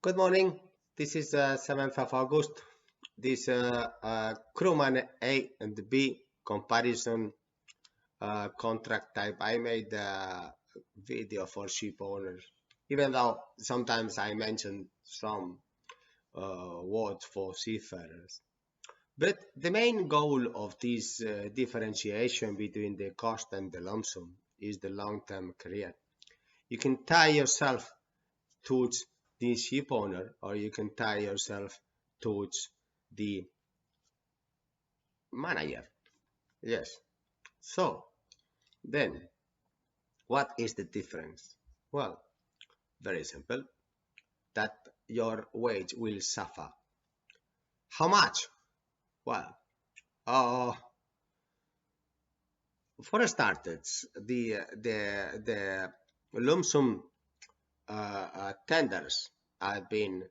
Good morning. This is 7th of August. This Crewman A and B comparison contract type. I made a video for ship owners, even though sometimes I mentioned some words for seafarers. But the main goal of this differentiation between the cost and the lump sum is the long-term career. You can tie yourself towards the ship owner, or you can tie yourself towards the manager. Yes. So then, what is the difference? Well, very simple. That your wage will suffer. How much? Well, for starters, the lump sum tenders have been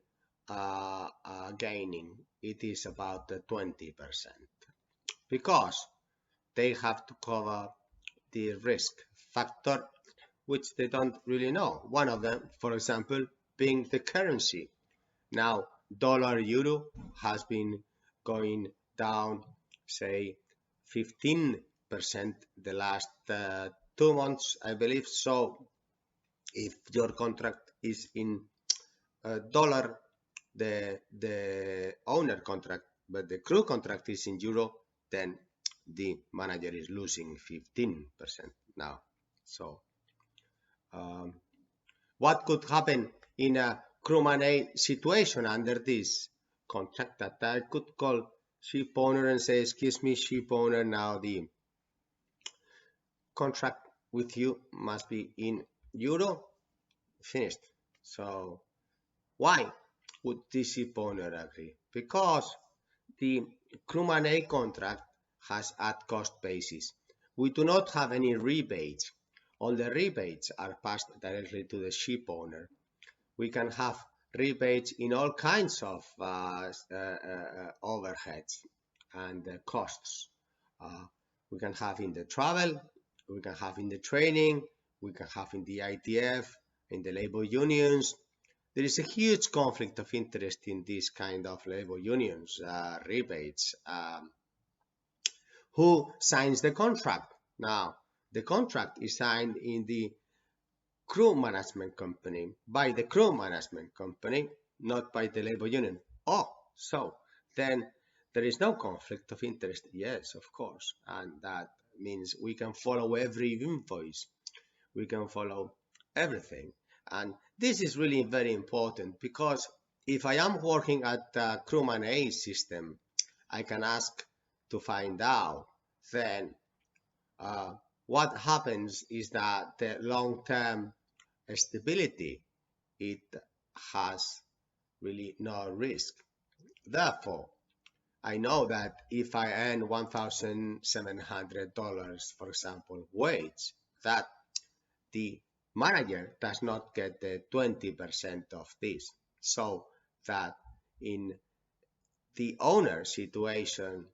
gaining. It is about 20% because they have to cover the risk factor, which they don't really know. One of them, for example, being the currency. Now, dollar euro has been going down, say, 15% the last 2 months, I believe. So, if your contract is in dollar, the owner contract, but the crew contract is in euro, then the manager is losing 15% now. So what could happen in a crewman A situation under this contract? That I could call ship owner and say, excuse me, ship owner, now the contract with you must be in euro. Finished. So why would the ship owner agree? Because the crewman A contract has at cost basis. We do not have any rebates. All the rebates are passed directly to the ship owner. We can have rebates in all kinds of overheads and costs. We can have in the travel, we can have in the training, we can have in the ITF, in the labor unions. There is a huge conflict of interest in this kind of labor unions, rebates. Who signs the contract? Now, the contract is signed in the crew management company, by the crew management company, not by the labor union. Oh, so then there is no conflict of interest. Yes, of course. And that means we can follow every invoice. We can follow everything. And this is really very important because if I am working at the Crewman A system, I can ask to find out. Then what happens is that the long-term stability, it has really no risk. Therefore, I know that if I earn $1,700, for example, wage, that the manager does not get the 20% of this. So that in the owner situation,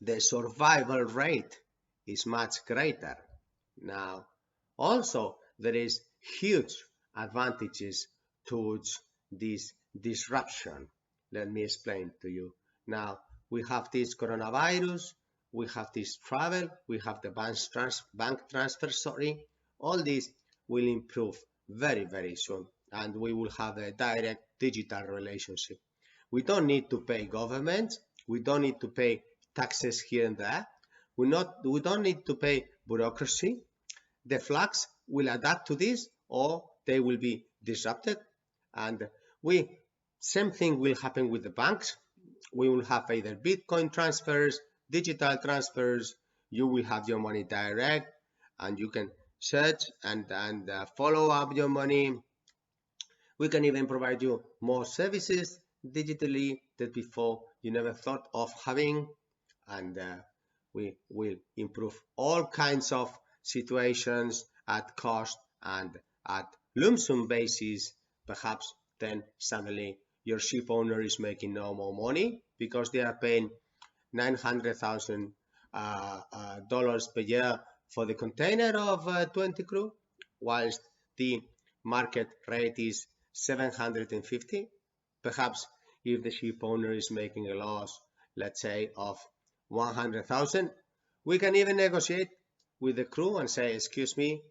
the survival rate is much greater. Now, also, there is huge advantages towards this disruption. Let me explain to you. Now, we have this coronavirus, we have this travel, we have the bank transfer, all this will improve very, very soon, and we will have a direct digital relationship. We don't need to pay government, we don't need to pay taxes here and there, we don't need to pay bureaucracy. The flags will adapt to this or they will be disrupted, and same thing will happen with the banks. We will have either Bitcoin transfers, digital transfers, you will have your money direct and you can search and follow up your money. We can even provide you more services digitally that before you never thought of having, and we will improve all kinds of situations at cost and at lump sum basis. Perhaps then suddenly your ship owner is making no more money because they are paying $900,000 per year for the container of 20 crew, whilst the market rate is 750. Perhaps if the ship owner is making a loss, let's say of 100,000, we can even negotiate with the crew and say, excuse me,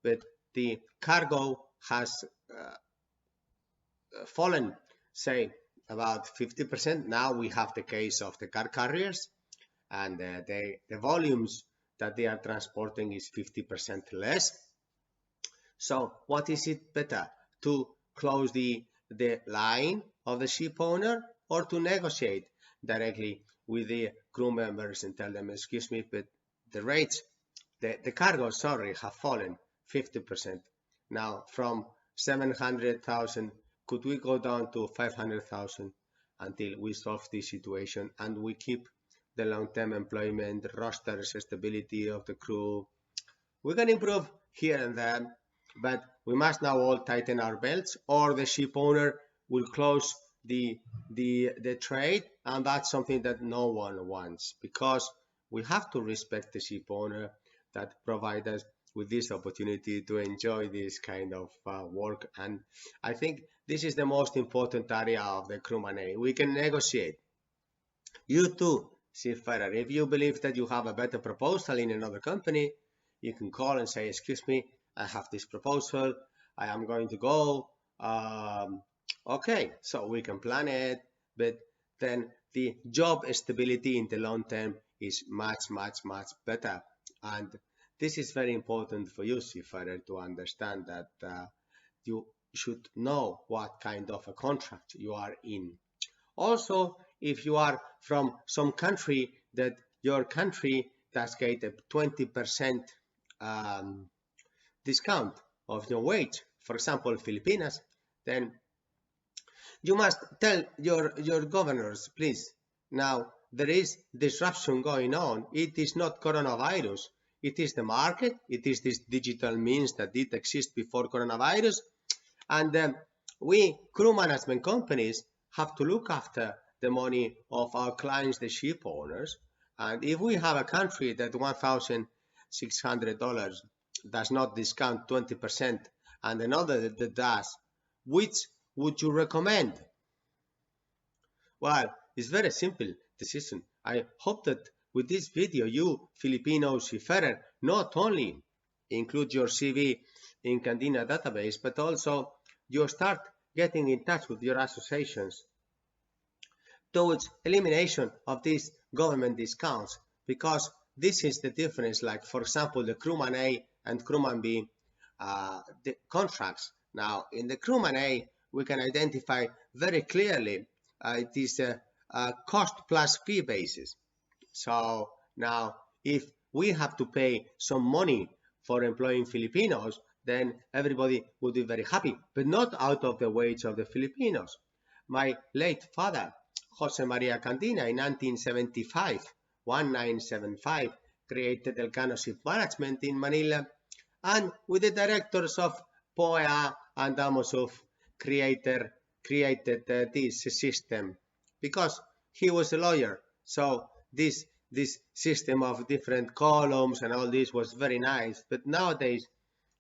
but the cargo has fallen, say, about 50%. Now we have the case of the car carriers, and the volumes that they are transporting is 50% less. So what is it better, to close the line of the ship owner, or to negotiate directly with the crew members and tell them, excuse me, but the rates, the cargo, sorry, have fallen 50%. Now from 700,000, could we go down to 500,000 until we solve this situation and we keep the long-term employment, the roster stability of the crew? We can improve here and there, but we must now all tighten our belts, or the ship owner will close the trade, and that's something that no one wants, because we have to respect the ship owner that provide us with this opportunity to enjoy this kind of work. And I think this is the most important area of the Crewman A. We can negotiate. You too, seafarer, if you believe that you have a better proposal in another company, you can call and say, excuse me, I have this proposal, I am going to go. Okay, so we can plan it, but then the job stability in the long term is much, much, much better. And this is very important for you, seafarer, to understand that you should know what kind of a contract you are in. Also, if you are from some country that your country does get a 20% discount of your wage, for example, Filipinas, then you must tell your governors, please, now there is disruption going on. It is not coronavirus. It is the market. It is this digital means that did exist before coronavirus. And we, crew management companies, have to look after the money of our clients, the ship owners. And if we have a country that $1,600 does not discount 20%, and another that does, which would you recommend? Well, it's very simple decision. I hope that with this video, you Filipino seafarer not only include your CV in Candina database, but also you start getting in touch with your associations towards elimination of these government discounts, because this is the difference. Like, for example, the Crewman A and Crewman B the contracts. Now, in the Crewman A, we can identify very clearly it is a cost plus fee basis. So now, if we have to pay some money for employing Filipinos, then everybody would be very happy, but not out of the wage of the Filipinos. My late father, Jose Maria Candina, in 1975, created Elcano Ship Management in Manila, and with the directors of POEA and Amosuf created this system, because he was a lawyer. So this system of different columns and all this was very nice. But nowadays,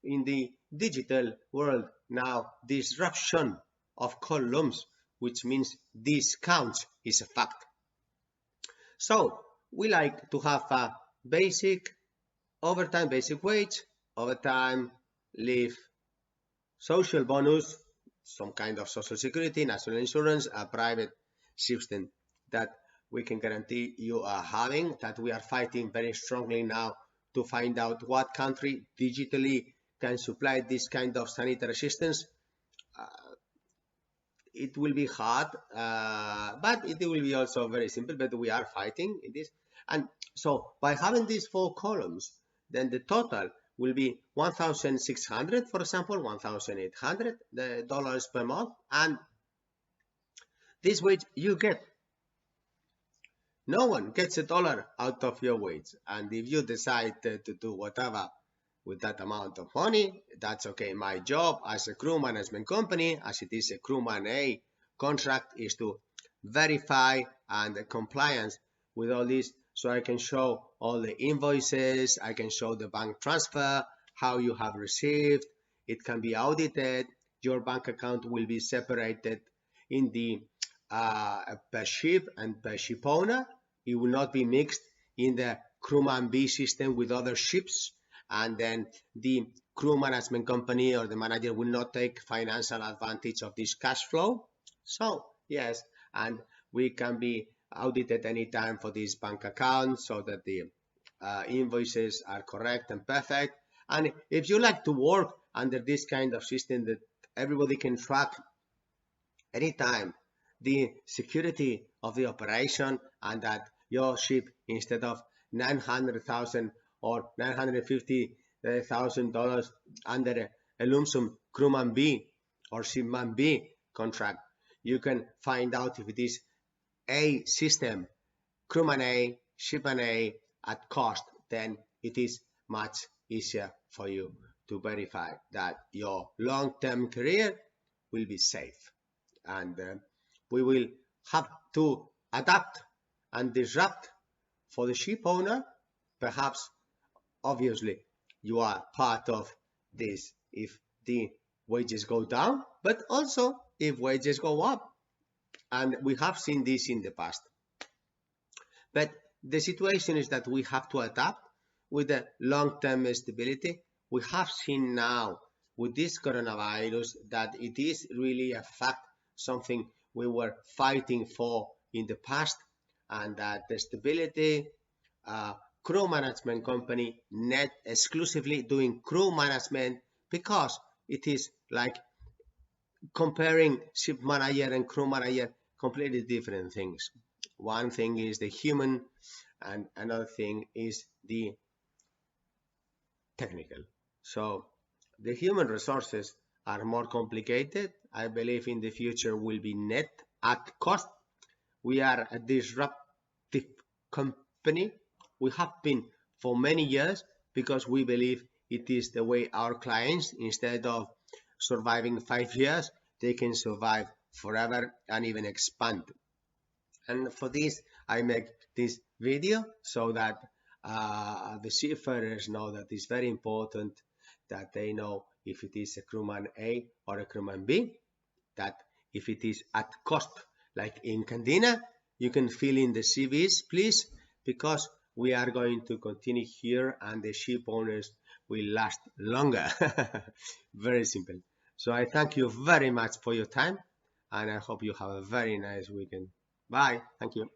in the digital world, now disruption of columns, which means discounts, is a fact. So we like to have a basic overtime, basic wage, overtime, leave, social bonus, some kind of social security, national insurance, a private system that we can guarantee you are having, that we are fighting very strongly now to find out what country digitally can supply this kind of sanitary assistance. It will be hard, but it will be also very simple, but we are fighting in this. And so by having these 4 columns, then the total will be 1,600, for example, $1,800 per month, and this wage you get. No one gets $1 out of your wage, and if you decide to do whatever with that amount of money, that's okay. My job as a crew management company, as it is a Crewman A contract, is to verify and compliance with all this, so I can show all the invoices, I can show the bank transfer, how you have received, it can be audited. your bank account will be separated in the per ship and per ship owner. It will not be mixed in the Crewman B system with other ships, and then the crew management company or the manager will not take financial advantage of this cash flow. So yes, and we can be audited anytime for this bank account so that the invoices are correct and perfect. And if you like to work under this kind of system that everybody can track anytime the security of the operation, and that your ship, instead of $900,000 or $950,000 under a lump sum Crewman B or Shipman B contract, you can find out if it is A system, Crewman A, Shipman A at cost, then it is much easier for you to verify that your long-term career will be safe. And we will have to adapt and disrupt for the ship owner. Perhaps, obviously, you are part of this if the wages go down, but also if wages go up. And we have seen this in the past. But the situation is that we have to adapt with the long-term stability. We have seen now with this coronavirus that it is really a fact, something we were fighting for in the past, and that the stability, crew management company net exclusively doing crew management, because it is like comparing ship manager and crew manager, completely different things. One thing is the human and another thing is the technical. So the human resources are more complicated. I believe in the future will be net at cost. We are a disruptive company. We have been for many years because we believe it is the way our clients, instead of surviving 5 years, they can survive forever and even expand. And for this, I make this video so that the seafarers know that it's very important that they know if it is a Crewman A or a Crewman B, that if it is at cost, like in Candina, you can fill in the CVs, please, because we are going to continue here and the ship owners will last longer. Very simple. So I thank you very much for your time, and I hope you have a very nice weekend. Bye. Thank you.